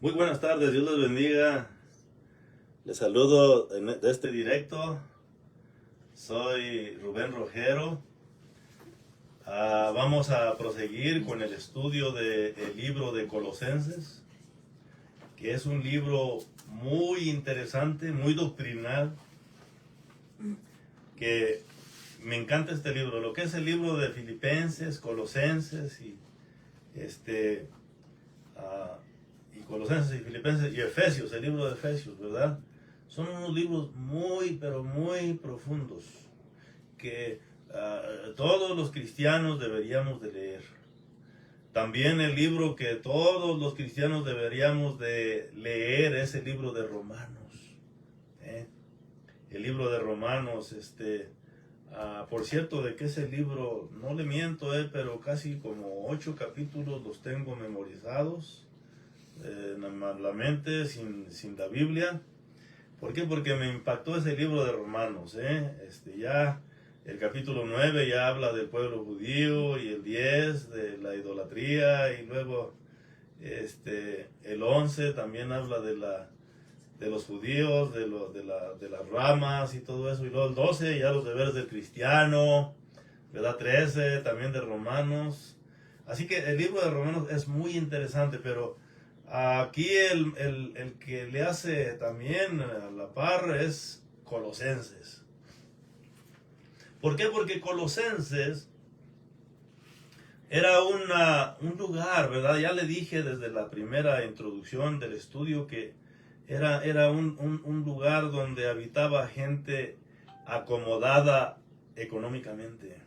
Muy buenas tardes, Dios les bendiga. Les saludo de este directo. Soy Rubén Rogero. Vamos a proseguir con el estudio del libro de Colosenses, que es un libro muy interesante, muy doctrinal, que me encanta este libro. Lo que es el libro de Filipenses, Colosenses y Colosenses y Filipenses y Efesios, el libro de Efesios, ¿verdad? Son unos libros muy, pero muy profundos que todos los cristianos deberíamos de leer. También el libro que todos los cristianos deberíamos de leer es el libro de Romanos. ¿eh? El libro de Romanos, por cierto, de que ese libro, no le miento, pero casi como 8 capítulos los tengo memorizados en la mente, sin la Biblia. ¿Por qué? Porque me impactó ese libro de Romanos. Ya el capítulo 9 ya habla del pueblo judío, y el 10 de la idolatría, y luego el 11 también habla de los judíos, de las ramas y todo eso, y luego el 12 ya los deberes del cristiano, ¿verdad? 13 también de Romanos. Así que el libro de Romanos es muy interesante, pero aquí el que le hace también a la par es Colosenses. ¿Por qué? Porque Colosenses era un lugar, ¿verdad? Ya le dije desde la primera introducción del estudio que era un lugar donde habitaba gente acomodada económicamente.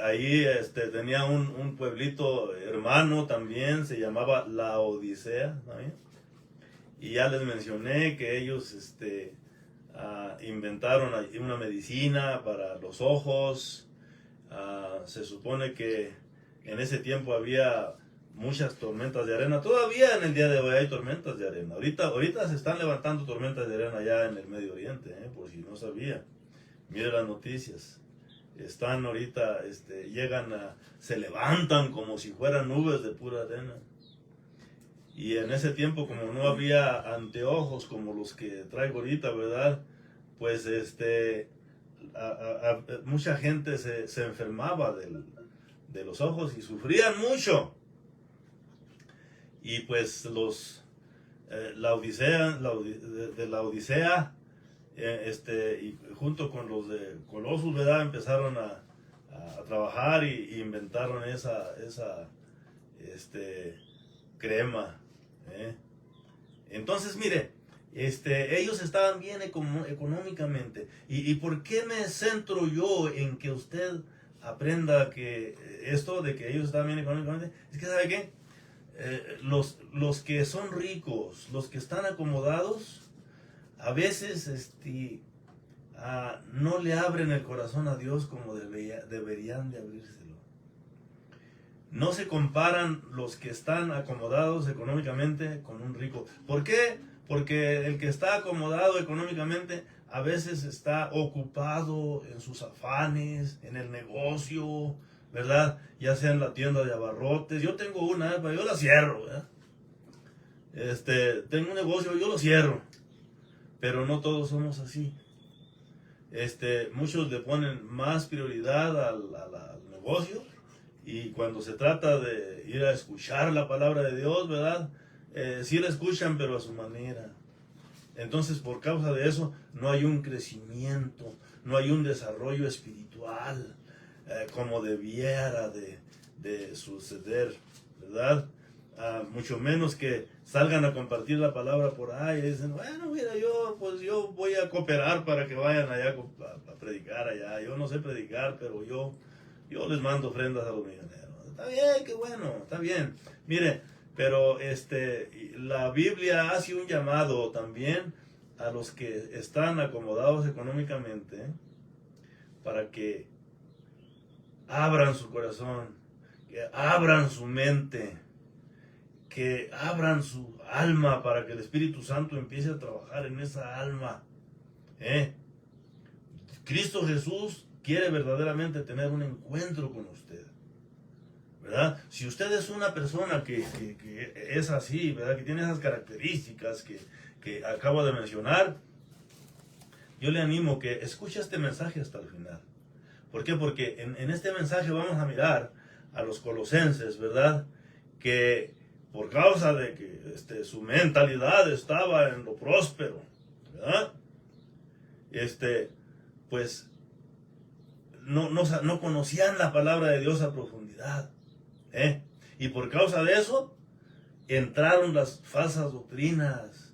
Ahí tenía un pueblito hermano también, se llamaba La Odisea, ¿sabes? Y ya les mencioné que ellos inventaron una medicina para los ojos. Se supone que en ese tiempo había muchas tormentas de arena. Todavía en el día de hoy hay tormentas de arena. Ahorita se están levantando tormentas de arena ya en el Medio Oriente, por si no sabía. Mire las noticias. Están ahorita, se levantan como si fueran nubes de pura arena. Y en ese tiempo, como no había anteojos como los que traigo ahorita, ¿verdad? Pues mucha gente se enfermaba de los ojos y sufrían mucho. Y pues la Odisea, de la Odisea, y junto con los de Colossus, ¿verdad? Empezaron a trabajar y inventaron esa crema. Entonces, mire, ellos estaban bien económicamente. ¿Y por qué me centro yo en que usted aprenda que esto de que ellos estaban bien económicamente? Es que, ¿sabe qué? Los que son ricos, los que están acomodados, a veces no le abren el corazón a Dios como deberían de abrírselo. No se comparan los que están acomodados económicamente con un rico. ¿Por qué? Porque el que está acomodado económicamente a veces está ocupado en sus afanes, en el negocio, ¿verdad? Ya sea en la tienda de abarrotes. Yo tengo una, pero yo la cierro, ¿verdad? Tengo un negocio, yo lo cierro. Pero no todos somos así. Muchos le ponen más prioridad al negocio, y cuando se trata de ir a escuchar la palabra de Dios, ¿verdad? Sí la escuchan, pero a su manera. Entonces, por causa de eso, no hay un crecimiento, no hay un desarrollo espiritual como debiera de suceder, ¿verdad? Mucho menos que salgan a compartir la palabra por ahí y dicen, bueno, mira, yo voy a cooperar para que vayan allá a predicar allá. Yo no sé predicar, pero yo les mando ofrendas a los misioneros. Está bien, qué bueno, está bien. Mire, pero la Biblia hace un llamado también a los que están acomodados económicamente para que abran su corazón, que abran su mente, que abran su alma para que el Espíritu Santo empiece a trabajar en esa alma. Cristo Jesús quiere verdaderamente tener un encuentro con usted, ¿verdad? Si usted es una persona que es así, ¿verdad? Que tiene esas características que acabo de mencionar, yo le animo que escuche este mensaje hasta el final. ¿Por qué? Porque en este mensaje vamos a mirar a los colosenses, ¿verdad? Que por causa de que su mentalidad estaba en lo próspero, ¿verdad? Pues no conocían la palabra de Dios a profundidad, ¿eh? Y por causa de eso entraron las falsas doctrinas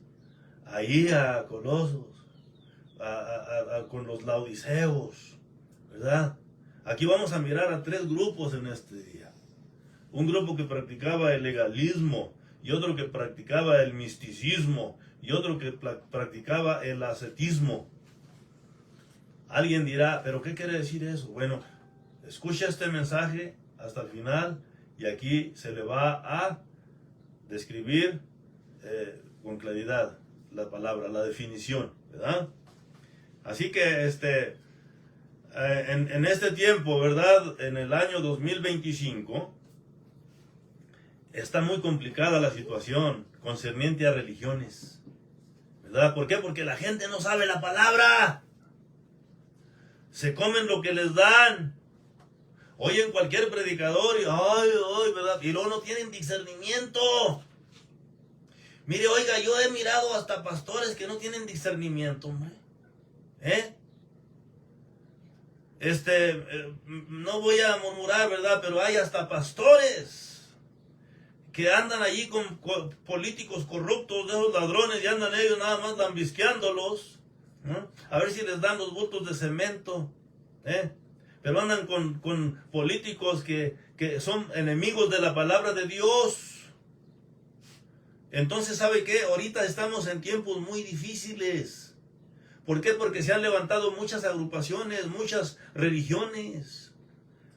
ahí a Colosos, con los laodiceos, ¿verdad? Aquí vamos a mirar a 3 grupos en este día. Un grupo que practicaba el legalismo, y otro que practicaba el misticismo, y otro que practicaba el ascetismo. Alguien dirá, ¿pero qué quiere decir eso? Bueno, escucha este mensaje hasta el final, y aquí se le va a describir con claridad la palabra, la definición, ¿verdad? Así que en este tiempo, ¿verdad? En el año 2025, está muy complicada la situación concerniente a religiones, ¿verdad? ¿Por qué? Porque la gente no sabe la palabra. Se comen lo que les dan. Oyen cualquier predicador y ¿verdad? Y luego no tienen discernimiento. Mire, oiga, yo he mirado hasta pastores que no tienen discernimiento, hombre. No voy a murmurar, ¿verdad? Pero hay hasta pastores que andan allí con políticos corruptos, de esos ladrones, y andan ellos nada más lambisqueándolos, ¿no? A ver si les dan los bultos de cemento, pero andan con políticos que son enemigos de la palabra de Dios. Entonces, ¿sabe qué? Ahorita estamos en tiempos muy difíciles. ¿Por qué? Porque se han levantado muchas agrupaciones, muchas religiones,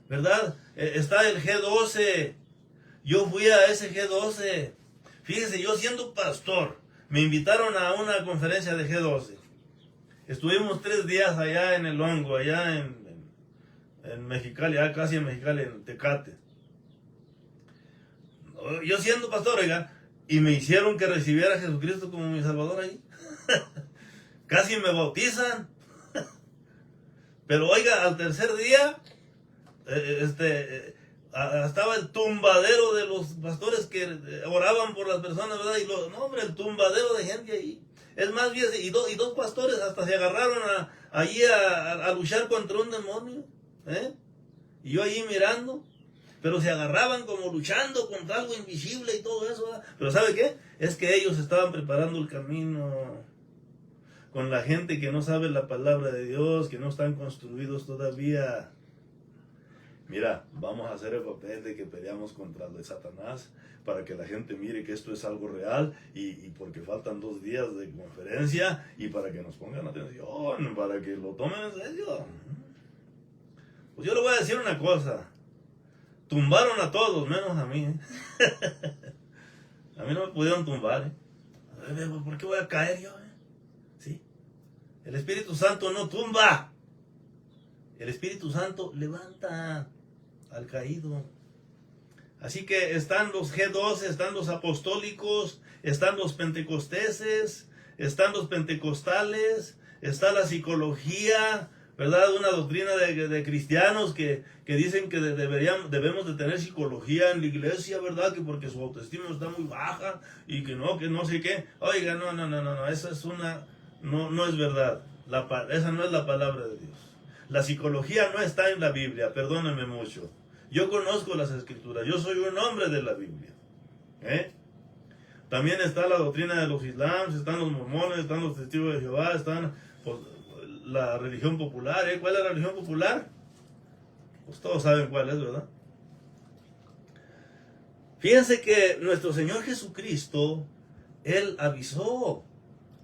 ¿verdad? Está el G12. Yo fui a ese G12. Fíjese, yo siendo pastor, me invitaron a una conferencia de G12. Estuvimos 3 días allá en el Hongo, allá en Mexicali, casi en Mexicali, en Tecate. Yo siendo pastor, oiga, y me hicieron que recibiera a Jesucristo como mi Salvador ahí. Casi me bautizan. Pero oiga, al tercer día, estaba el tumbadero de los pastores que oraban por las personas, ¿verdad? El tumbadero de gente ahí. Es más, fíjese, y dos pastores hasta se agarraron allí a luchar contra un demonio, y yo allí mirando, pero se agarraban como luchando contra algo invisible y todo eso, ¿verdad? Pero ¿sabe qué? Es que ellos estaban preparando el camino con la gente que no sabe la palabra de Dios, que no están construidos todavía. Mira, vamos a hacer el papel de que peleamos contra el de Satanás para que la gente mire que esto es algo real y porque faltan 2 días de conferencia y para que nos pongan atención, para que lo tomen en serio. Pues yo le voy a decir una cosa. Tumbaron a todos, menos a mí. A mí no me pudieron tumbar. ¿Por qué voy a caer yo? ¿Sí? El Espíritu Santo no tumba. El Espíritu Santo levanta al caído. Así que están los G12, están los apostólicos, están los pentecosteses, están los pentecostales, está la psicología, ¿verdad? Una doctrina de cristianos que dicen que debemos de tener psicología en la iglesia, ¿verdad? Que porque su autoestima está muy baja y que no sé qué. Oiga, no, esa es no es verdad. Esa no es la palabra de Dios. La psicología no está en la Biblia, perdónenme mucho. Yo conozco las escrituras, yo soy un hombre de la Biblia. También está la doctrina de los islams, están los mormones, están los testigos de Jehová, están la religión popular. ¿Cuál es la religión popular? Pues todos saben cuál es, ¿verdad? Fíjense que nuestro Señor Jesucristo, Él avisó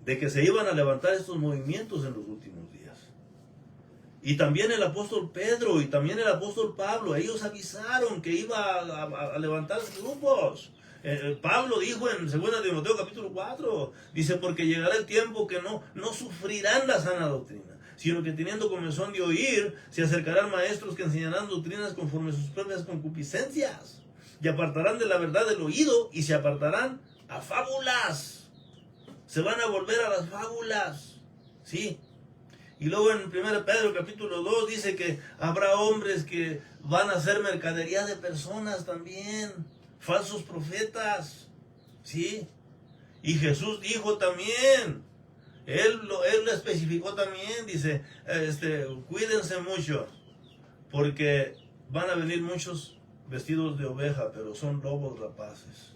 de que se iban a levantar estos movimientos en los últimos días. Y también el apóstol Pedro y también el apóstol Pablo, ellos avisaron que iba a levantarse grupos. Pablo dijo en 2 Timoteo capítulo 4, dice, porque llegará el tiempo que no sufrirán la sana doctrina, sino que teniendo comezón de oír, se acercarán maestros que enseñarán doctrinas conforme a sus propias concupiscencias. y apartarán de la verdad del oído y se apartarán a fábulas. Se van a volver a las fábulas. Sí. Y luego en 1 Pedro capítulo 2 dice que habrá hombres que van a hacer mercadería de personas también. Falsos profetas. Sí. Y Jesús dijo también. Él lo especificó también. Dice, cuídense mucho. Porque van a venir muchos vestidos de oveja, pero son lobos rapaces.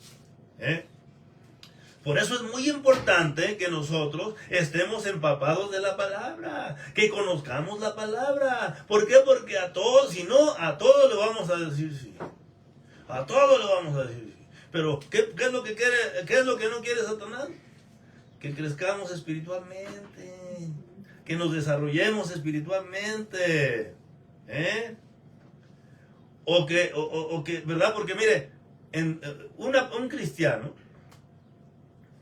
Por eso es muy importante que nosotros estemos empapados de la palabra, que conozcamos la palabra. ¿Por qué? Porque a todos, si no, a todos le vamos a decir sí. A todos le vamos a decir sí. Pero, ¿qué es lo que quiere, qué es lo que no quiere Satanás? Que crezcamos espiritualmente, que nos desarrollemos espiritualmente. O que, ¿verdad? Porque mire, un cristiano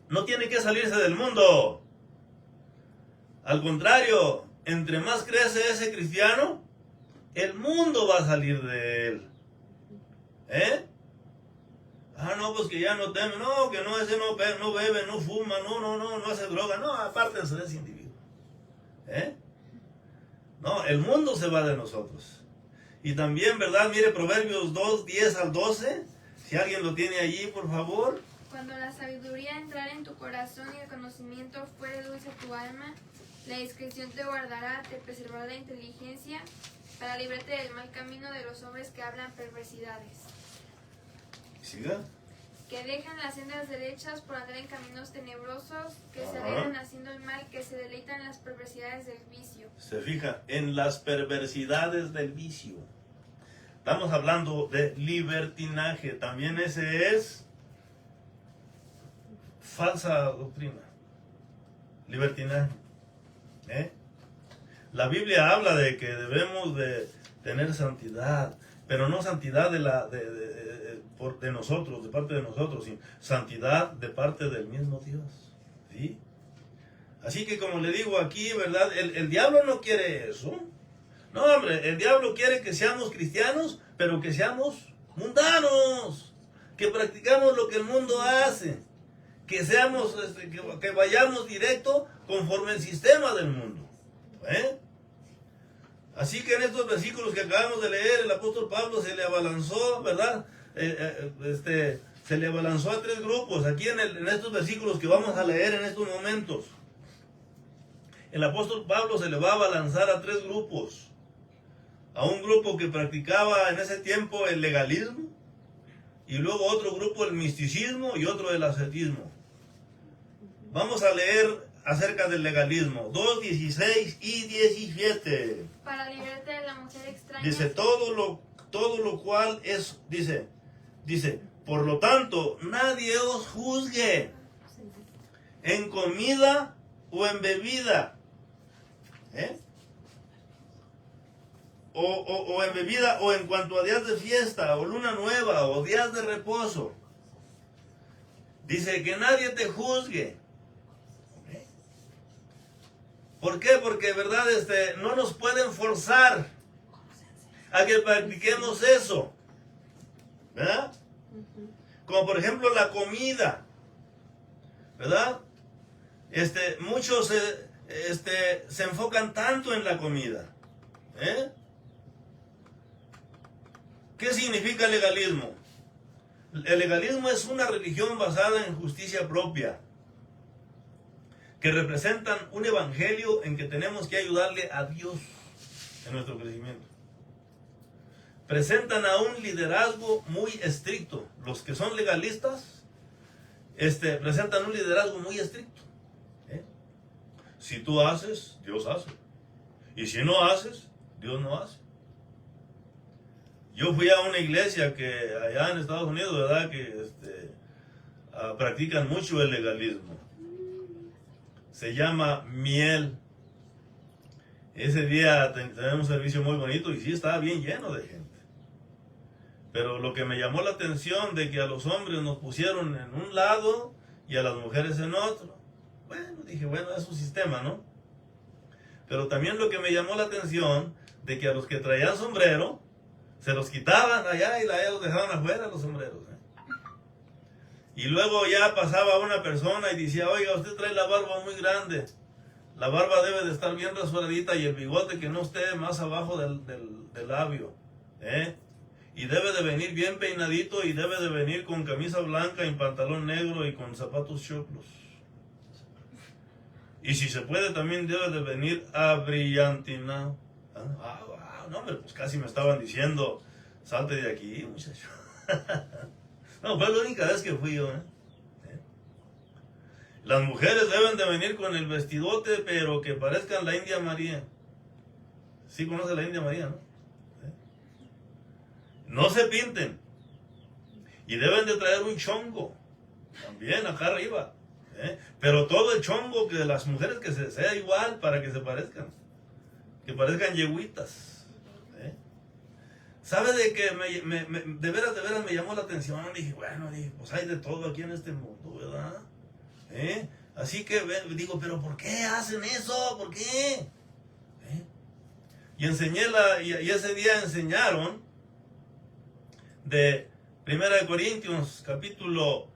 no tiene que salirse del mundo. Al contrario, entre más crece ese cristiano, el mundo va a salir de él. No, pues que ya no teme, no, que no, ese no bebe, no fuma, no hace droga, no, apártense de ese individuo. No, el mundo se va de nosotros. Y también, ¿verdad? Mire, Proverbios 2, 10 al 12, si alguien lo tiene allí, por favor. Cuando la sabiduría entrare en tu corazón y el conocimiento fuere dulce a tu alma, la discreción te guardará, te preservará la inteligencia, para librarte del mal camino de los hombres que hablan perversidades. ¿Siga? Que dejan las sendas derechas por andar en caminos tenebrosos, que se alegran haciendo el mal, que se deleitan en las perversidades del vicio. Se fija, en las perversidades del vicio. Estamos hablando de libertinaje. También ese es falsa doctrina. Libertinaje. La Biblia habla de que debemos de tener santidad, pero no santidad de nosotros, de parte de nosotros, sino santidad de parte del mismo Dios. ¿Sí? Así que como le digo aquí, ¿verdad? El diablo no quiere eso. No, hombre, el diablo quiere que seamos cristianos, pero que seamos mundanos, que practicamos lo que el mundo hace, que seamos, que vayamos directo conforme el sistema del mundo. Así que en estos versículos que acabamos de leer, el apóstol Pablo se le abalanzó, ¿verdad? Se le abalanzó a tres grupos, aquí en estos versículos que vamos a leer en estos momentos. El apóstol Pablo se le va a abalanzar a tres grupos. A un grupo que practicaba en ese tiempo el legalismo, y luego otro grupo el misticismo y otro el ascetismo. Vamos a leer acerca del legalismo, 2, 16 y 17. Para librarte de la mujer extraña. Dice, todo lo cual es, dice, por lo tanto, nadie os juzgue en comida o en bebida. O en bebida, o en cuanto a días de fiesta, o luna nueva, o días de reposo. Dice que nadie te juzgue. ¿Por qué? Porque, ¿verdad? No nos pueden forzar a que practiquemos eso. ¿Verdad? Como por ejemplo la comida. ¿Verdad? Muchos se enfocan tanto en la comida. ¿Qué significa el legalismo? El legalismo es una religión basada en justicia propia, que representan un evangelio en que tenemos que ayudarle a Dios en nuestro crecimiento. Presentan a un liderazgo muy estricto. Los que son legalistas presentan un liderazgo muy estricto. Si tú haces, Dios hace. Y si no haces, Dios no hace. Yo fui a una iglesia que allá en Estados Unidos, ¿verdad? Que practican mucho el legalismo. Se llama Miel. Ese día tenemos un servicio muy bonito y sí estaba bien lleno de gente. Pero lo que me llamó la atención de que a los hombres nos pusieron en un lado y a las mujeres en otro. Bueno, dije, bueno, es un sistema, ¿no? Pero también lo que me llamó la atención de que a los que traían sombrero Se los quitaban allá y ya los dejaban afuera los sombreros. Y luego ya pasaba una persona y decía, oiga, usted trae la barba muy grande. La barba debe de estar bien rasuradita y el bigote que no esté más abajo del labio. Y debe de venir bien peinadito y debe de venir con camisa blanca y pantalón negro y con zapatos choclos. Y si se puede también debe de venir abrillantinado. No, hombre, pues casi me estaban diciendo, salte de aquí, muchacho. No, fue la única vez que fui yo, Las mujeres deben de venir con el vestidote, pero que parezcan la India María. Sí conoce la India María, ¿no? No se pinten. Y deben de traer un chongo. También acá arriba. Pero todo el chongo que de las mujeres que sea igual para que se parezcan. Que parezcan yegüitas. ¿Sabe de que de veras me llamó la atención? Dije, bueno, pues hay de todo aquí en este mundo, ¿verdad? Así que digo, pero ¿por qué hacen eso? ¿Por qué? Y y ese día enseñaron de 1 Corintios capítulo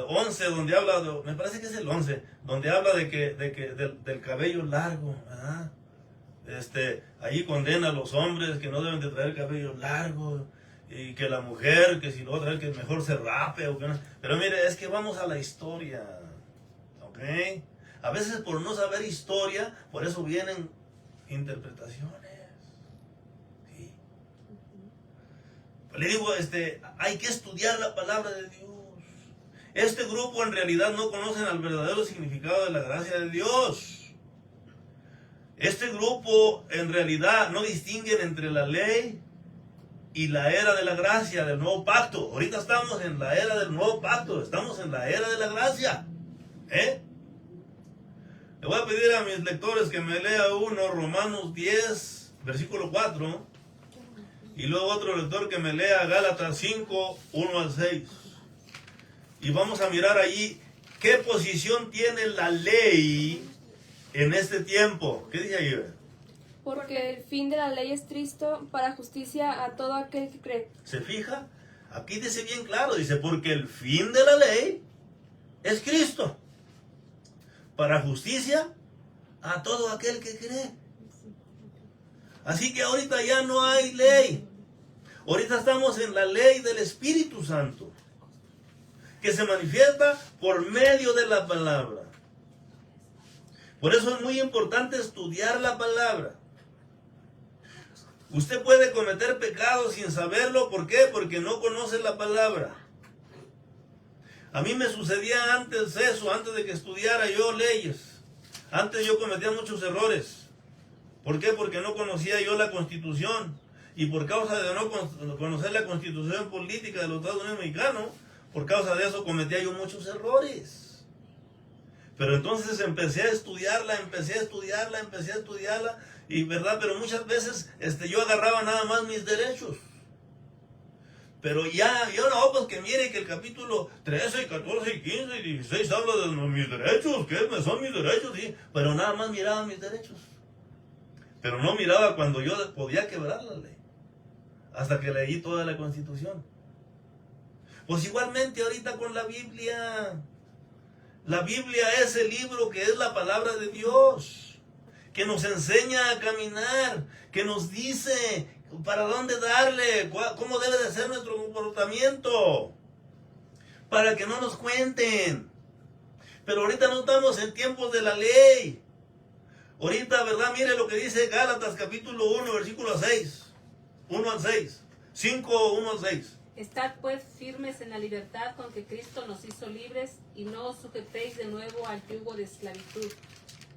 11, donde habla, me parece que es el 11, donde habla del cabello largo, ¿verdad? Ahí condena a los hombres que no deben de traer cabello largo, y que la mujer, que si lo trae, que mejor se rape, o que no. Pero mire, es que vamos a la historia, ¿ok? A veces por no saber historia, por eso vienen interpretaciones, ¿sí? Le digo, hay que estudiar la palabra de Dios. Este grupo en realidad no conocen el verdadero significado de la gracia de Dios. Este grupo en realidad no distinguen entre la ley y la era de la gracia, del nuevo pacto. Ahorita estamos en la era del nuevo pacto, estamos en la era de la gracia. Le voy a pedir a mis lectores que me lea uno, Romanos 10, versículo 4, y luego otro lector que me lea Gálatas 5, 1 al 6. Y vamos a mirar allí qué posición tiene la ley en este tiempo. ¿Qué dice ahí? Porque el fin de la ley es Cristo para justicia a todo aquel que cree. ¿Se fija? Aquí dice bien claro, dice, porque el fin de la ley es Cristo para justicia a todo aquel que cree. Así que ahorita ya no hay ley. Ahorita estamos en la ley del Espíritu Santo, que se manifiesta por medio de la palabra. Por eso es muy importante estudiar la palabra. Usted puede cometer pecados sin saberlo. ¿Por qué? Porque no conoce la palabra. A mí me sucedía antes eso, antes de que estudiara yo leyes. Antes yo cometía muchos errores. ¿Por qué? Porque no conocía yo la Constitución. Y por causa de no conocer la Constitución política de los Estados Unidos mexicanos, por causa de eso cometía yo muchos errores. Pero entonces empecé a estudiarla, y verdad, pero muchas veces yo agarraba nada más mis derechos. Pero yo no, pues que mire que el capítulo 13, 14, 15 y 16 habla de mis derechos, ¿qué son mis derechos? Sí, pero nada más miraba mis derechos. Pero no miraba cuando yo podía quebrar la ley, hasta que leí toda la Constitución. Pues igualmente ahorita con la Biblia. La Biblia es el libro que es la palabra de Dios, que nos enseña a caminar, que nos dice para dónde darle, cómo debe de ser nuestro comportamiento, para que no nos cuenten. Pero ahorita no estamos en tiempos de la ley. Ahorita, ¿verdad? Mire lo que dice Gálatas capítulo 1, versículo 6, 1 al 6, 5, 1 al 6. Estad pues firmes en la libertad con que Cristo nos hizo libres, y no os sujetéis de nuevo al yugo de esclavitud.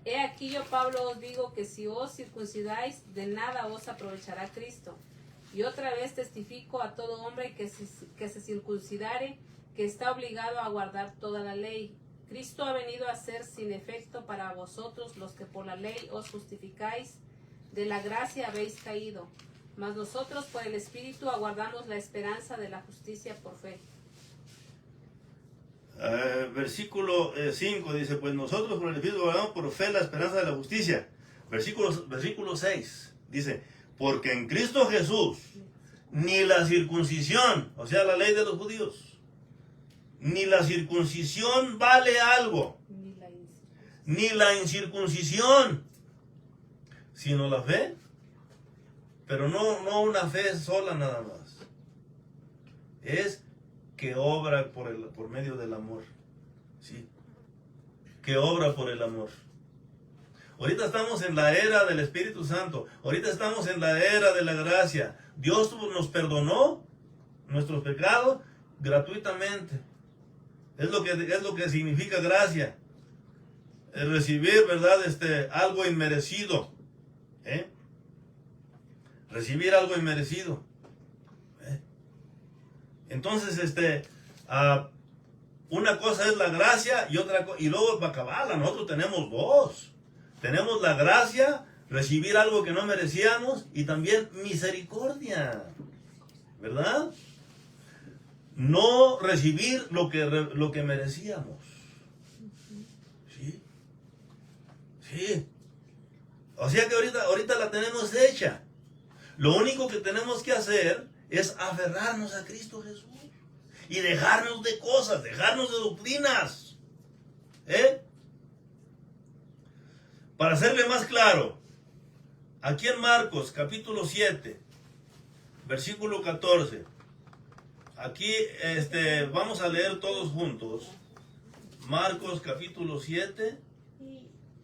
He aquí yo, Pablo, os digo que si os circuncidáis, de nada os aprovechará Cristo. Y otra vez testifico a todo hombre que se circuncidare, que está obligado a guardar toda la ley. Cristo ha venido a ser sin efecto para vosotros, los que por la ley os justificáis, de la gracia habéis caído. Mas nosotros por el Espíritu aguardamos la esperanza de la justicia por fe. Versículo 5 dice, pues nosotros por el Espíritu aguardamos por fe la esperanza de la justicia. Versículo 6 dice, porque en Cristo Jesús ni la circuncisión, o sea, la ley de los judíos, ni la circuncisión vale algo, ni la incircuncisión, sino la fe, pero no una fe sola nada más, es que obra por medio del amor, ¿sí? Que obra por el amor. Ahorita estamos en la era del Espíritu Santo, ahorita estamos en la era de la gracia. Dios nos perdonó nuestros pecados gratuitamente. Es lo que significa gracia. El recibir, ¿verdad? Algo inmerecido. Recibir algo inmerecido. Entonces, una cosa es la gracia y luego para acabarla, nosotros tenemos dos. Tenemos la gracia, recibir algo que no merecíamos, y también misericordia, ¿verdad? No recibir lo que merecíamos. ¿Sí? Sí. O sea que ahorita la tenemos hecha. Lo único que tenemos que hacer es aferrarnos a Cristo Jesús y dejarnos de cosas, dejarnos de doctrinas. Para hacerle más claro, aquí en Marcos capítulo 7, versículo 14, aquí vamos a leer todos juntos. Marcos capítulo 7,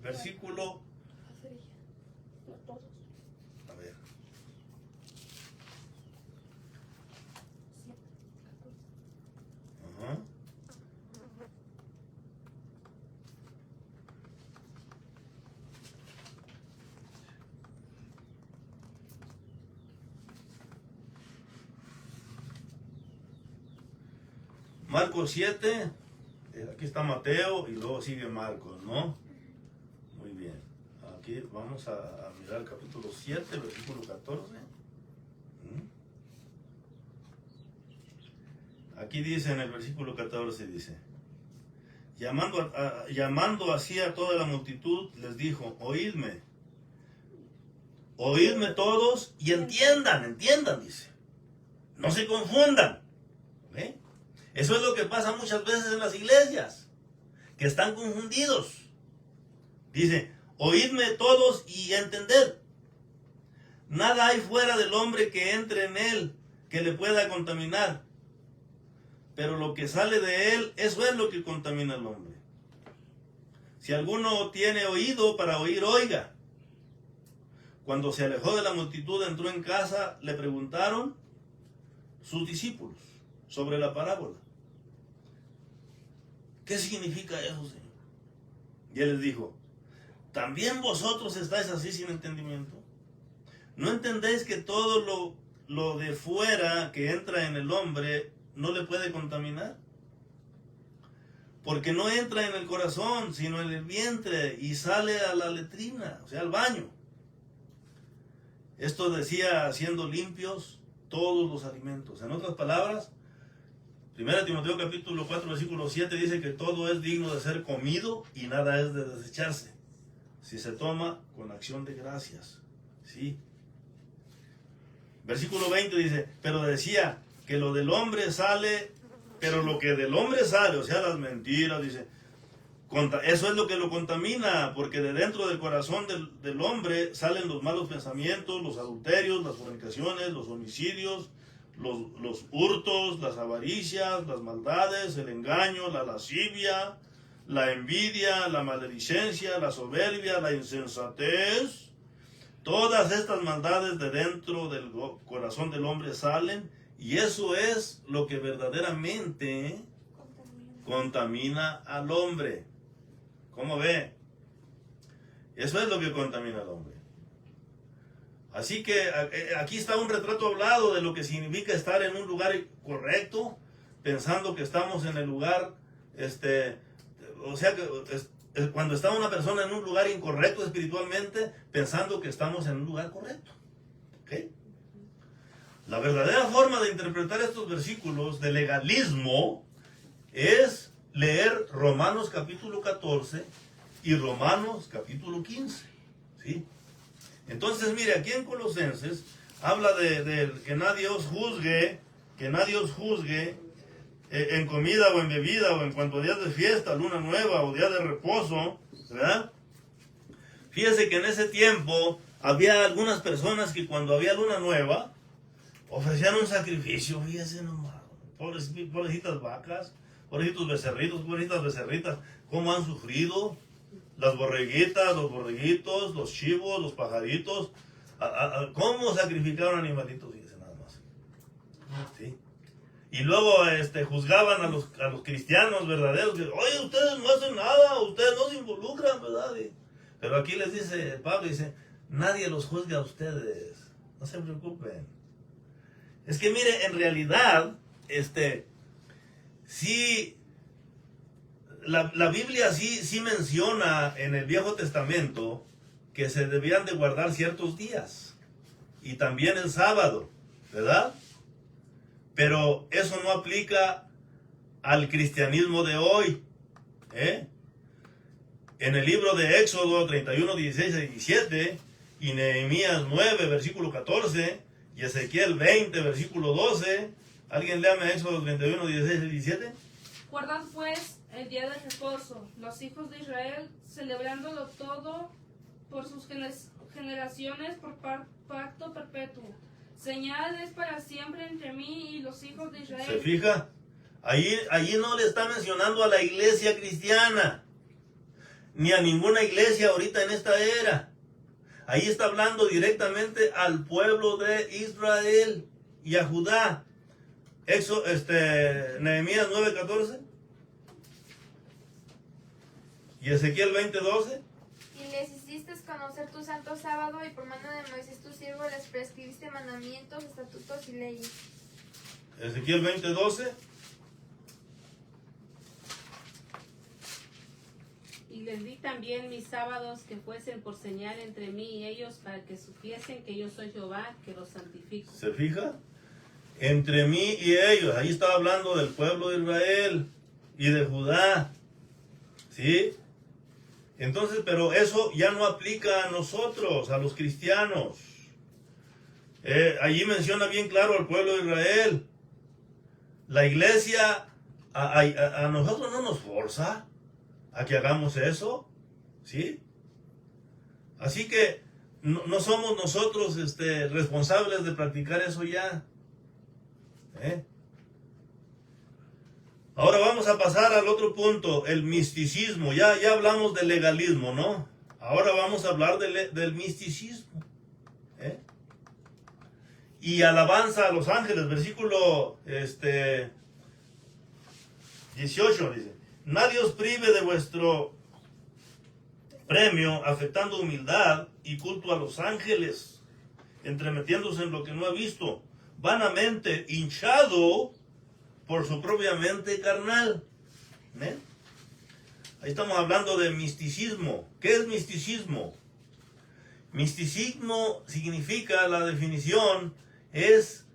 versículo... A ver. Ajá. Marcos 7, aquí está Mateo y luego sigue Marcos, ¿no? Muy bien. Aquí vamos a mirar el capítulo 7, versículo 14. Aquí dice en el versículo 14, dice, llamando así a toda la multitud, les dijo, oídme todos y entiendan, dice. No se confundan. ¿Ve? Eso es lo que pasa muchas veces en las iglesias, que están confundidos. Dice, oídme todos y entended. Nada hay fuera del hombre que entre en él que le pueda contaminar. Pero lo que sale de él, eso es lo que contamina al hombre. Si alguno tiene oído para oír, oiga. Cuando se alejó de la multitud, entró en casa, le preguntaron sus discípulos sobre la parábola. ¿Qué significa eso, Señor? Y él les dijo, ¿también vosotros estáis así sin entendimiento? ¿No entendéis que todo lo de fuera que entra en el hombre no le puede contaminar? Porque no entra en el corazón, sino en el vientre y sale a la letrina, o sea, al baño. Esto decía, siendo limpios todos los alimentos. En otras palabras, 1 Timoteo capítulo 4, versículo 7 dice que todo es digno de ser comido y nada es de desecharse, si se toma con acción de gracias. ¿Sí? Versículo 20 dice, pero decía que lo del hombre sale, pero lo que del hombre sale, o sea, las mentiras, dice, eso es lo que lo contamina, porque de dentro del corazón del hombre salen los malos pensamientos, los adulterios, las fornicaciones, los homicidios, los hurtos, las avaricias, las maldades, el engaño, la lascivia, la envidia, la maledicencia, la soberbia, la insensatez. Todas estas maldades de dentro del corazón del hombre salen, y eso es lo que verdaderamente contamina al hombre. ¿Cómo ve? Eso es lo que contamina al hombre. Así que aquí está un retrato hablado de lo que significa estar en un lugar correcto, pensando que estamos en el lugar, o sea, que cuando está una persona en un lugar incorrecto espiritualmente, pensando que estamos en un lugar correcto. ¿Okay? La verdadera forma de interpretar estos versículos de legalismo es leer Romanos capítulo 14 y Romanos capítulo 15. ¿Sí? Entonces, mire, aquí en Colosenses habla de que nadie os juzgue, en comida o en bebida o en cuanto a días de fiesta, luna nueva o día de reposo, ¿verdad? Fíjese que en ese tiempo había algunas personas que cuando había luna nueva ofrecían un sacrificio, fíjese nomás, pobrecitas vacas, pobrecitos becerritos, pobrecitas becerritas, cómo han sufrido las borreguitas, los borreguitos, los chivos, los pajaritos, cómo sacrificaron animalitos, fíjese nada más. ¿Sí? Y luego juzgaban a los cristianos verdaderos, que, oye, ustedes no hacen nada, ustedes no se involucran, ¿verdad? Pero aquí les dice Pablo, dice, nadie los juzga a ustedes, no se preocupen. Es que mire, en realidad, sí, la Biblia sí menciona en el Viejo Testamento que se debían de guardar ciertos días, y también el sábado, ¿verdad? Pero eso no aplica al cristianismo de hoy, ¿eh? En el libro de Éxodo 31, 16 y 17, y Nehemías 9, versículo 14, y Ezequiel 20, versículo 12, ¿alguien léame Éxodo 31, 16 y 17? Guardad pues el día de reposo, los hijos de Israel, celebrándolo todo por sus generaciones, por pacto perpetuo. Señal es para siempre entre mí y los hijos de Israel. ¿Se fija? Allí no le está mencionando a la iglesia cristiana, ni a ninguna iglesia ahorita en esta era. Ahí está hablando directamente al pueblo de Israel y a Judá. Nehemías 9:14 y Ezequiel 20:12. Y les hiciste conocer tu santo sábado, y por mano de Moisés tu siervo les prescribiste mandamientos, estatutos y leyes. Ezequiel 20:12. Y les di también mis sábados que fuesen por señal entre mí y ellos, para que supiesen que yo soy Jehová, que los santifico. ¿Se fija? Entre mí y ellos. Ahí está hablando del pueblo de Israel y de Judá. ¿Sí? Entonces, pero eso ya no aplica a nosotros, a los cristianos. Allí menciona bien claro al pueblo de Israel. La iglesia a nosotros no nos forza a que hagamos eso, ¿sí? Así que no somos nosotros responsables de practicar eso ya. Ahora vamos a pasar al otro punto, el misticismo. Ya hablamos del legalismo, ¿no? Ahora vamos a hablar del misticismo. Y alabanza a los ángeles, versículo 18 dice: nadie os prive de vuestro premio, afectando humildad y culto a los ángeles, entremetiéndose en lo que no ha visto, vanamente hinchado por su propia mente carnal. Ahí estamos hablando de misticismo. ¿Qué es misticismo? Misticismo significa, la definición es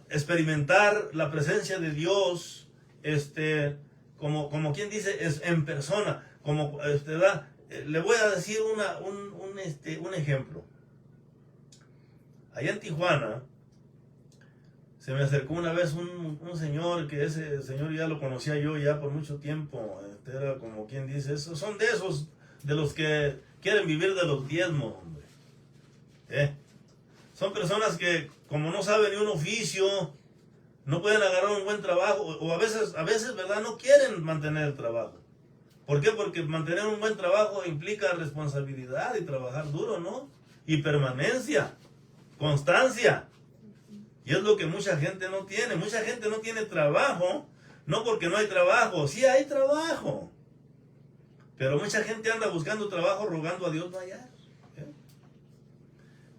experimentar la presencia de Dios, como quien dice, es en persona. Como le voy a decir un ejemplo. Allá en Tijuana se me acercó una vez un señor, que ese señor ya lo conocía yo ya por mucho tiempo. Era como quien dice, son de esos de los que quieren vivir de los diezmos, hombre. Son personas que, como no saben ni un oficio, no pueden agarrar un buen trabajo, o a veces, ¿verdad?, no quieren mantener el trabajo. ¿Por qué? Porque mantener un buen trabajo implica responsabilidad y trabajar duro, ¿no? Y permanencia, constancia. Y es lo que mucha gente no tiene. Mucha gente no tiene trabajo, no porque no hay trabajo, sí hay trabajo. Pero mucha gente anda buscando trabajo, rogando a Dios no hallar.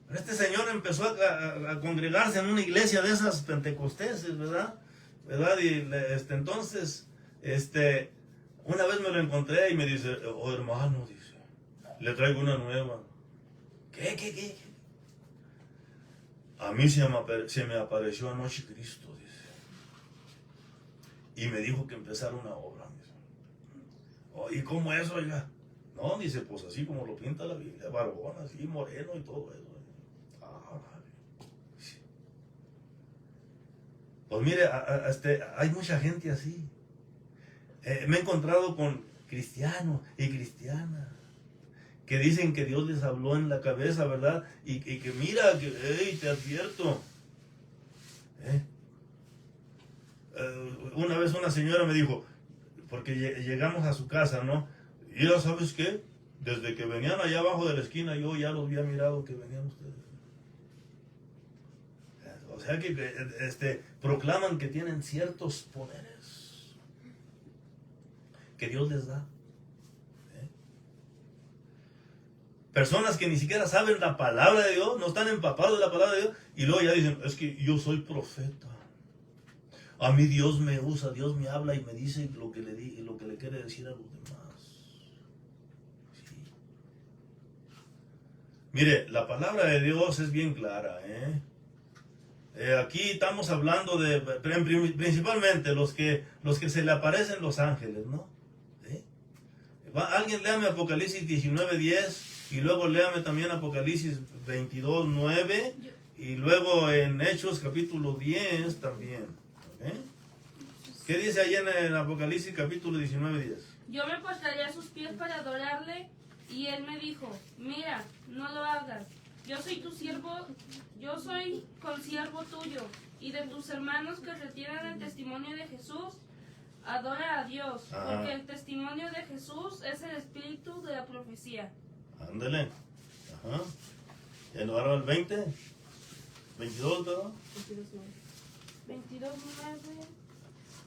Pero este señor empezó a congregarse en una iglesia de esas pentecosteses, ¿verdad? Y entonces, una vez me lo encontré y me dice: oh, hermano, dice, le traigo una nueva. ¿Qué? A mí se me apareció anoche Cristo, dice, y me dijo que empezara una obra. Dice. Oh, ¿y cómo es, oiga? No, dice, pues así como lo pinta la Biblia, barbón, así, moreno y todo eso. Pues mire, hay mucha gente así. Me he encontrado con cristianos y cristianas que dicen que Dios les habló en la cabeza, ¿verdad? Y que mira, que hey, te advierto. Una vez una señora me dijo, porque llegamos a su casa, ¿no? Y ya sabes qué, desde que venían allá abajo de la esquina, yo ya los había mirado que venían ustedes. O sea que proclaman que tienen ciertos poderes que Dios les da. Personas que ni siquiera saben la palabra de Dios, no están empapados de la palabra de Dios, y luego ya dicen, es que yo soy profeta. A mí Dios me usa, Dios me habla y me dice lo que le quiere decir a los demás. Sí. Mire, la palabra de Dios es bien clara, aquí estamos hablando de, principalmente los que se le aparecen los ángeles, ¿no? ¿Sí? Alguien léame Apocalipsis 19:10 y luego léame también Apocalipsis 22:9 y luego en Hechos capítulo 10 también. ¿Okay? ¿Qué dice ahí en el Apocalipsis capítulo 19:10? Yo me postraré a sus pies para adorarle, y él me dijo, mira, no lo hagas. Yo soy tu siervo, yo soy consiervo tuyo y de tus hermanos que retienen el testimonio de Jesús. Adora a Dios, porque el testimonio de Jesús es el espíritu de la profecía. Ándale. Ajá. ¿Ya no era el 20? 22, ¿verdad? 22:9.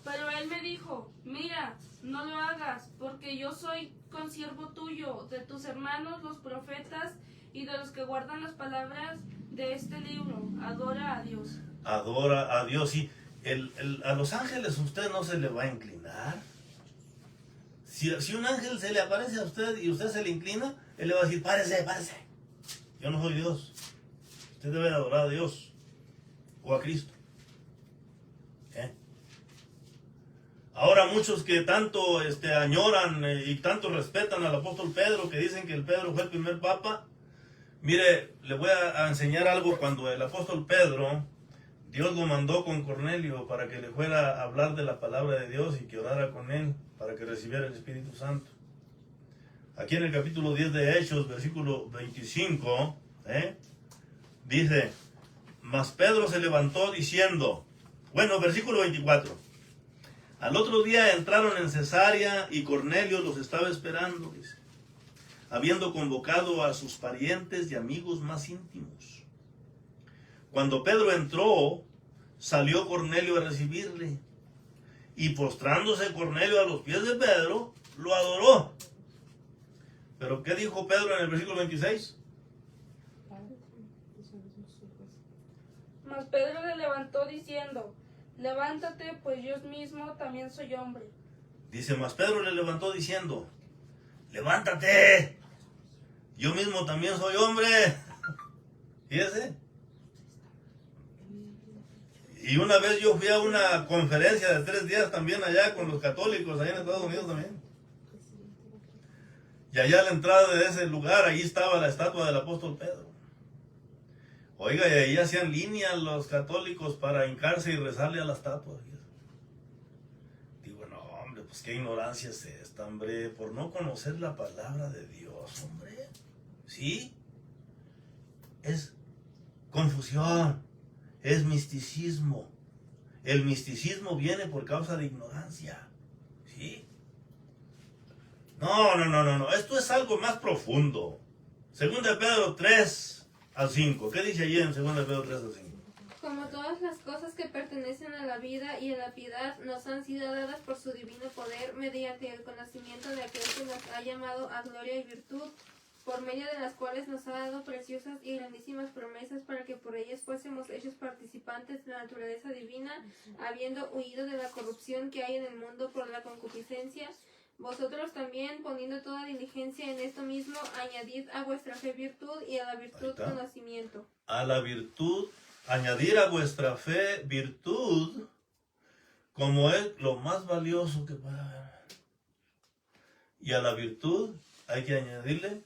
Pero él me dijo, mira, no lo hagas, porque yo soy consiervo tuyo, de tus hermanos los profetas y de los que guardan las palabras de este libro. Adora a Dios. Adora a Dios, sí. A los ángeles usted no se le va a inclinar. Si un ángel se le aparece a usted y usted se le inclina, él le va a decir, párese, párese. Yo no soy Dios. Usted debe adorar a Dios o a Cristo. Ahora muchos que tanto añoran y tanto respetan al apóstol Pedro, que dicen que el Pedro fue el primer papa. Mire, le voy a enseñar algo. Cuando el apóstol Pedro, Dios lo mandó con Cornelio para que le fuera a hablar de la palabra de Dios y que orara con él para que recibiera el Espíritu Santo. Aquí en el capítulo 10 de Hechos, versículo 25, dice, mas Pedro se levantó diciendo, bueno, versículo 24, al otro día entraron en Cesarea y Cornelio los estaba esperando, dice, habiendo convocado a sus parientes y amigos más íntimos. Cuando Pedro entró, salió Cornelio a recibirle, y postrándose Cornelio a los pies de Pedro, lo adoró. ¿Pero qué dijo Pedro en el versículo 26? Mas Pedro le levantó diciendo, levántate, pues yo mismo también soy hombre. Dice, mas Pedro le levantó diciendo, levántate, yo mismo también soy hombre. Fíjese. Y una vez yo fui a una conferencia de 3 días también allá con los católicos, allá en Estados Unidos también. Y allá a la entrada de ese lugar, ahí estaba la estatua del apóstol Pedro. Oiga, y ahí hacían línea los católicos para hincarse y rezarle a la estatua. Digo, no, hombre, pues qué ignorancia es esta, hombre, por no conocer la palabra de Dios, hombre. ¿Sí? Es confusión, es misticismo. El misticismo viene por causa de ignorancia. ¿Sí? No. Esto es algo más profundo. Segunda de Pedro 3-5. ¿Qué dice allí en Segunda de Pedro 3-5? Como todas las cosas que pertenecen a la vida y a la piedad nos han sido dadas por su divino poder mediante el conocimiento de aquel que nos ha llamado a gloria y virtud, por medio de las cuales nos ha dado preciosas y grandísimas promesas para que por ellas fuésemos hechos participantes de la naturaleza divina, habiendo huido de la corrupción que hay en el mundo por la concupiscencia. Vosotros también, poniendo toda diligencia en esto mismo, añadid a vuestra fe virtud y a la virtud conocimiento. A la virtud, añadir a vuestra fe virtud, como es lo más valioso que puede haber. Y a la virtud hay que añadirle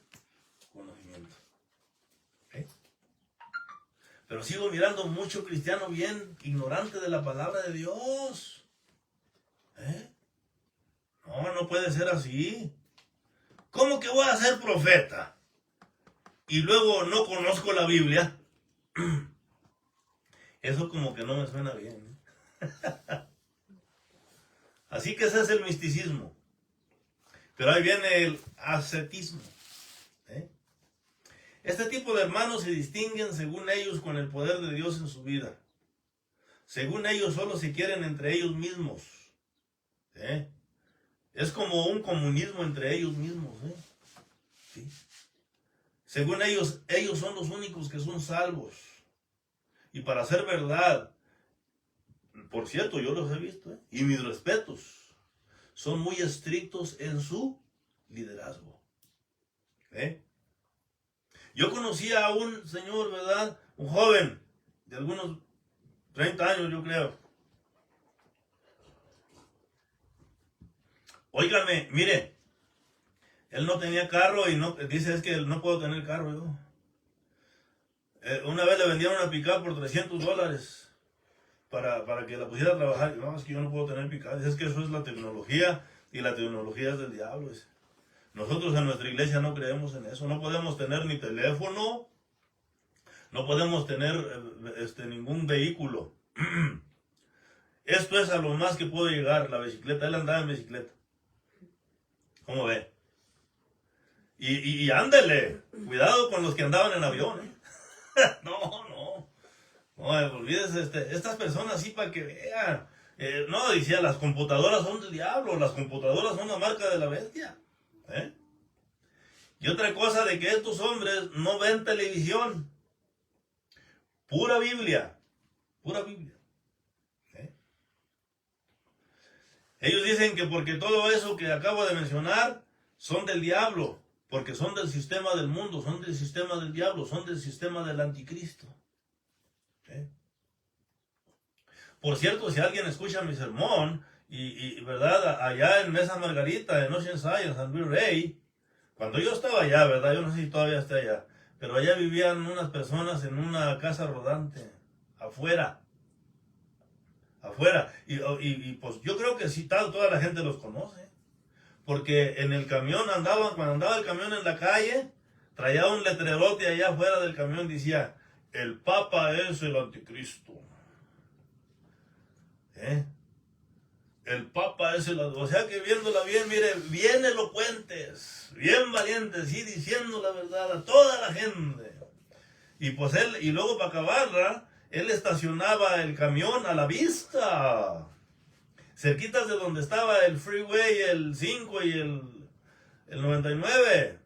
conocimiento. Pero sigo mirando mucho cristiano bien ignorante de la palabra de Dios. No, no puede ser así. ¿Cómo que voy a ser profeta? Y luego no conozco la Biblia. Eso como que no me suena bien. Así que ese es el misticismo. Pero ahí viene el ascetismo. Este tipo de hermanos se distinguen según ellos con el poder de Dios en su vida. Según ellos solo se quieren entre ellos mismos. Es como un comunismo entre ellos mismos. ¿Sí? Según ellos son los únicos que son salvos. Y para ser verdad, por cierto, yo los he visto, y mis respetos, son muy estrictos en su liderazgo. Yo conocí a un señor, ¿verdad? Un joven de algunos 30 años, yo creo. Óigame, mire, él no tenía carro y no dice, es que no puedo tener carro yo. Una vez le vendieron una pick-up por $300 para que la pusiera a trabajar. No, es que yo no puedo tener pick-up. Dice, es que eso es la tecnología y la tecnología es del diablo. Dice. Nosotros en nuestra iglesia no creemos en eso. No podemos tener ni teléfono, no podemos tener ningún vehículo. Esto es a lo más que puedo llegar, la bicicleta. Él andaba en bicicleta. ¿Cómo ve? Y ándele, cuidado con los que andaban en avión. No, olvídese, estas personas sí para que vean. No, decía, las computadoras son del diablo, las computadoras son la marca de la bestia. Y otra cosa de que estos hombres no ven televisión. Pura Biblia. Ellos dicen que porque todo eso que acabo de mencionar son del diablo, porque son del sistema del mundo, son del sistema del diablo, son del sistema del anticristo. Por cierto, si alguien escucha mi sermón, y verdad, allá en Mesa Margarita, en Oceanside, en San Luis Rey, cuando yo estaba allá, verdad, yo no sé si todavía está allá, pero allá vivían unas personas en una casa rodante, afuera, y pues yo creo que sí, toda la gente los conoce, porque en el camión cuando andaba el camión en la calle, traía un letrerote allá afuera del camión, decía, el Papa es el anticristo. El Papa es el... O sea que viéndola bien, mire, bien elocuentes, bien valientes, y diciendo la verdad a toda la gente. Y pues él, y luego para acabarla, él estacionaba el camión a la vista, cerquitas de donde estaba el freeway, el 5 y el 99.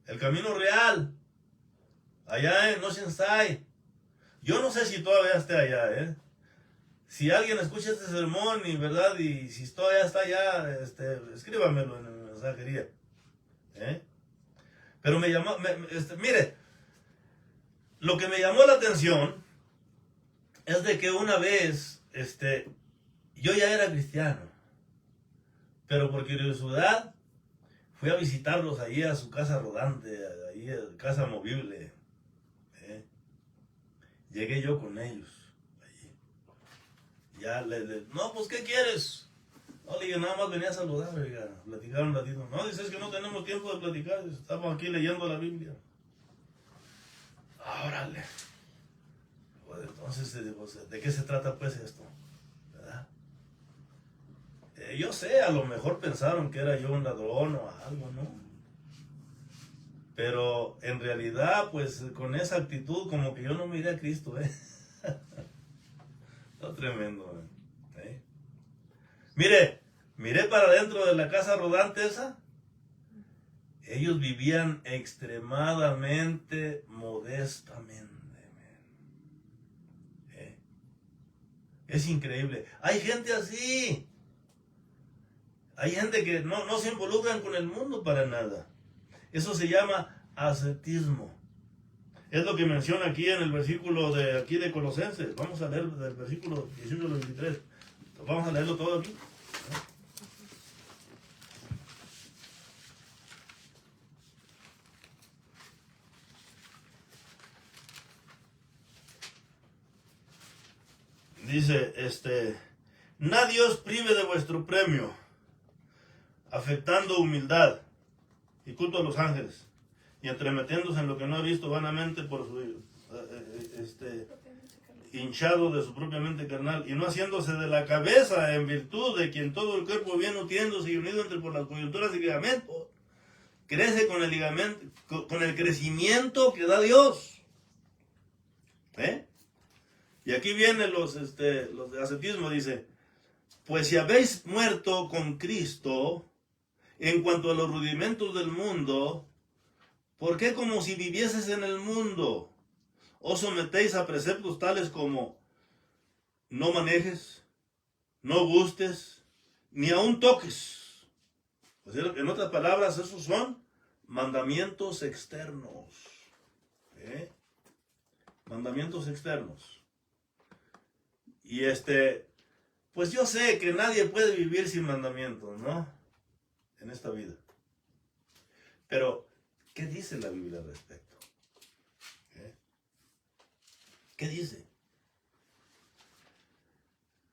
El camino real, allá en Oceanside. Yo no sé si todavía esté allá, Si alguien escucha este sermón y verdad, y si todavía está allá, escríbamelo en la mensajería. Pero me llamó, mire, lo que me llamó la atención es de que una vez, yo ya era cristiano, pero por curiosidad fui a visitarlos ahí a su casa rodante, ahí a casa movible. Llegué yo con ellos. Ya no, pues ¿qué quieres? No, le dije, nada más venía a saludar, oiga, platicar un ratito. No, dices que no tenemos tiempo de platicar, estamos aquí leyendo la Biblia. Órale. Pues entonces, ¿de qué se trata pues esto? ¿Verdad? Yo sé, a lo mejor pensaron que era yo un ladrón o algo, ¿no? Pero en realidad, pues con esa actitud como que yo no miré a Cristo, Está tremendo, Miré para adentro de la casa rodante esa. Ellos vivían extremadamente modestamente. Es increíble. Hay gente así. Hay gente que no se involucran con el mundo para nada. Eso se llama ascetismo. Es lo que menciona aquí en el versículo de aquí de Colosenses. Vamos a leer del versículo 18 al 23. Vamos a leerlo todo aquí. Dice, nadie os prive de vuestro premio, afectando humildad y culto a los ángeles, y entremetiéndose en lo que no ha visto vanamente por su hinchado de su propia mente carnal, y no haciéndose de la cabeza en virtud de quien todo el cuerpo bien nutriéndose y unido entre por las coyunturas y ligamentos, crece con el ligamento, con el crecimiento que da Dios. Y aquí vienen los de ascetismo, dice, pues si habéis muerto con Cristo en cuanto a los rudimentos del mundo, ¿por qué como si vivieses en el mundo os sometéis a preceptos tales como no manejes, no gustes, ni aun toques? Pues en otras palabras, esos son mandamientos externos. Mandamientos externos. Y pues yo sé que nadie puede vivir sin mandamientos, ¿no? En esta vida. Pero, ¿qué dice la Biblia al respecto? ¿Qué dice?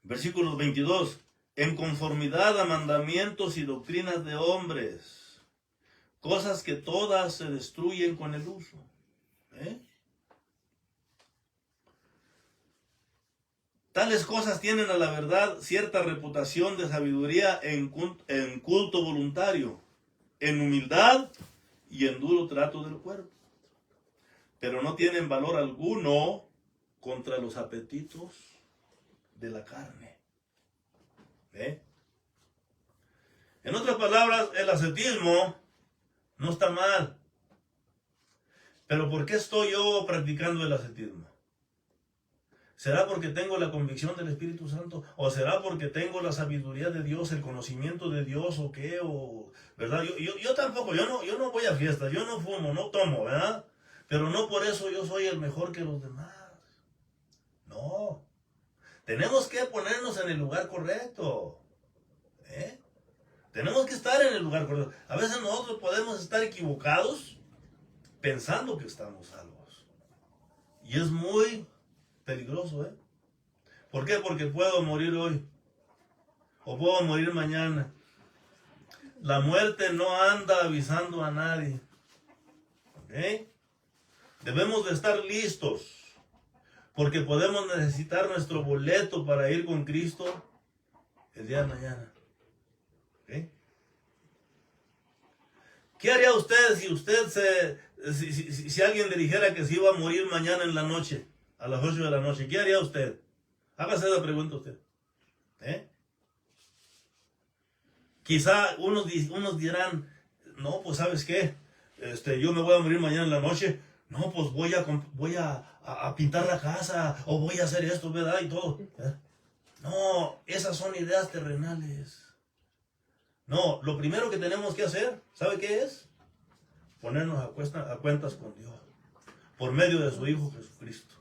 Versículo 22. En conformidad a mandamientos y doctrinas de hombres, cosas que todas se destruyen con el uso. Tales cosas tienen a la verdad cierta reputación de sabiduría en culto voluntario, en humildad y en duro trato del cuerpo, pero no tienen valor alguno contra los apetitos de la carne. En otras palabras, el ascetismo no está mal. Pero ¿por qué estoy yo practicando el ascetismo? ¿Será porque tengo la convicción del Espíritu Santo? ¿O será porque tengo la sabiduría de Dios, el conocimiento de Dios o qué? ¿Verdad? Yo tampoco, yo no voy a fiestas, yo no fumo, no tomo, ¿verdad? Pero no por eso yo soy el mejor que los demás. No. Tenemos que ponernos en el lugar correcto. Tenemos que estar en el lugar correcto. A veces nosotros podemos estar equivocados pensando que estamos salvos. Y es muy peligroso, ¿Por qué? Porque puedo morir hoy. O puedo morir mañana. La muerte no anda avisando a nadie. Debemos de estar listos. Porque podemos necesitar nuestro boleto para ir con Cristo el día de mañana. ¿Qué haría usted si alguien le dijera que se iba a morir mañana en la noche? A las 8 de la noche, ¿qué haría usted? Hágase la pregunta usted. Quizá unos dirán, no, pues ¿sabes qué? Yo me voy a morir mañana en la noche. No, pues voy a pintar la casa, o voy a hacer esto, ¿verdad? Y todo. No, esas son ideas terrenales. No, lo primero que tenemos que hacer, ¿sabe qué es? Ponernos a cuentas con Dios, por medio de su Hijo Jesucristo.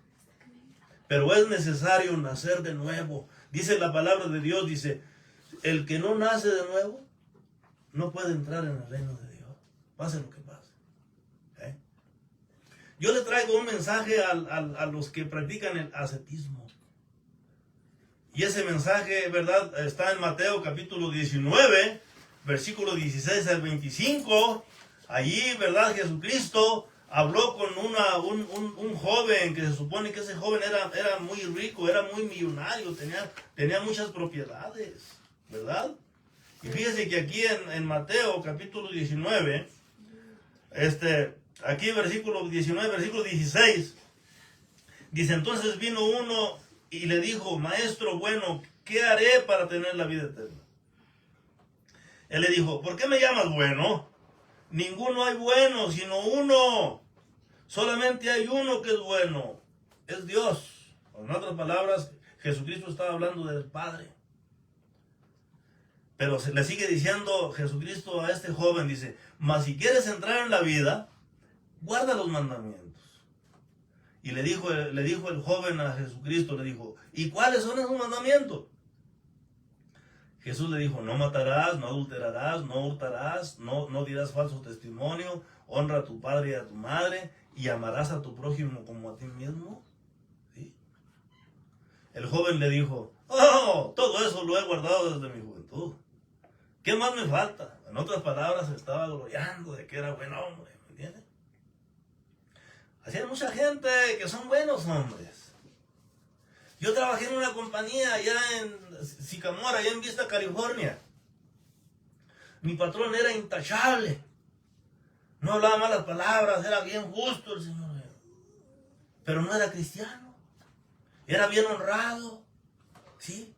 Pero es necesario nacer de nuevo. Dice la palabra de Dios, dice, el que no nace de nuevo, no puede entrar en el reino de Dios. Pase lo que pase. Yo le traigo un mensaje a los que practican el ascetismo. Y ese mensaje, ¿verdad? Está en Mateo capítulo 19, versículo 16 al 25. Allí, ¿verdad? Jesucristo habló con un joven que se supone que ese joven era muy rico, era muy millonario, tenía muchas propiedades, ¿verdad? Y fíjese que aquí en Mateo capítulo 19, aquí versículo 19, versículo 16, dice, entonces vino uno y le dijo, maestro bueno, ¿qué haré para tener la vida eterna? Él le dijo, ¿por qué me llamas bueno? Ninguno hay bueno, sino uno. Solamente hay uno que es bueno. Es Dios. En otras palabras, Jesucristo estaba hablando del Padre. Pero le sigue diciendo Jesucristo a este joven, dice, mas si quieres entrar en la vida, guarda los mandamientos. Y le dijo el joven a Jesucristo, le dijo, ¿y cuáles son esos mandamientos? Jesús le dijo, no matarás, no adulterarás, no hurtarás, no dirás falso testimonio, honra a tu padre y a tu madre, y amarás a tu prójimo como a ti mismo. ¿Sí? El joven le dijo, oh, todo eso lo he guardado desde mi juventud. ¿Qué más me falta? En otras palabras, estaba gloriando de que era buen hombre, ¿me entiendes? Así hay mucha gente que son buenos hombres. Yo trabajé en una compañía allá en Sycamore, allá en Vista, California. Mi patrón era intachable. No hablaba malas palabras, era bien justo el Señor. Pero no era cristiano. Era bien honrado. ¿Sí?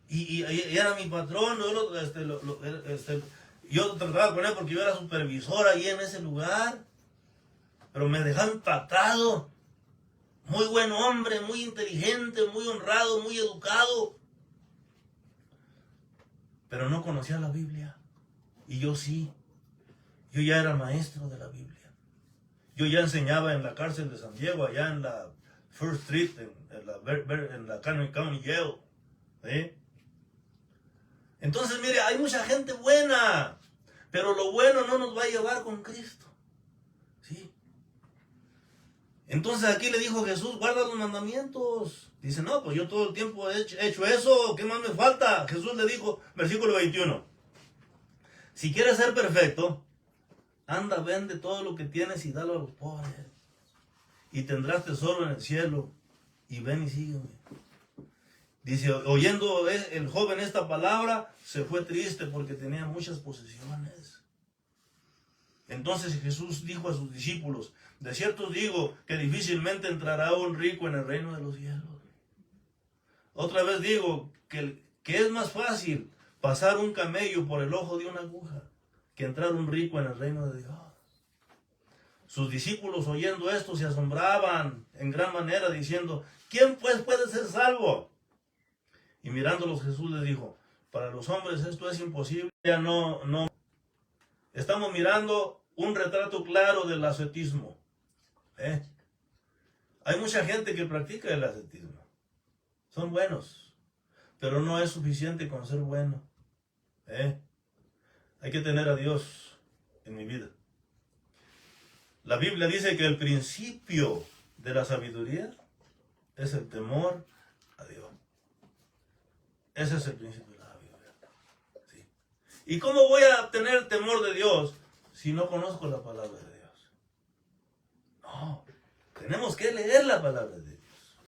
Y era mi patrón. Yo trataba con él porque yo era supervisor ahí en ese lugar. Pero me dejaba impactado. Muy buen hombre, muy inteligente, muy honrado, muy educado. Pero no conocía la Biblia. Y yo sí. Yo ya era maestro de la Biblia. Yo ya enseñaba en la cárcel de San Diego, allá en la First Street, en la Canyon County Jail. ¿Sí? Entonces, mire, hay mucha gente buena, pero lo bueno no nos va a llevar con Cristo. ¿Sí? Entonces aquí le dijo Jesús, guarda los mandamientos. Dice, no, pues yo todo el tiempo he hecho eso, ¿qué más me falta? Jesús le dijo, versículo 21, si quieres ser perfecto, anda, vende todo lo que tienes y dalo a los pobres. Y tendrás tesoro en el cielo. Y ven y sígueme. Dice, oyendo el joven esta palabra, se fue triste porque tenía muchas posesiones. Entonces Jesús dijo a sus discípulos, de cierto os digo que difícilmente entrará un rico en el reino de los cielos. Otra vez digo que es más fácil pasar un camello por el ojo de una aguja que entrar un rico en el reino de Dios. Sus discípulos oyendo esto se asombraban en gran manera diciendo, ¿quién pues puede ser salvo? Y mirándolos Jesús les dijo, para los hombres esto es imposible. Ya no. Estamos mirando un retrato claro del ascetismo. Hay mucha gente que practica el ascetismo. Son buenos, pero no es suficiente con ser bueno. Hay que tener a Dios en mi vida. La Biblia dice que el principio de la sabiduría es el temor a Dios. Ese es el principio de la sabiduría. ¿Sí? ¿Y cómo voy a tener temor de Dios si no conozco la palabra de Dios? No, tenemos que leer la palabra de Dios.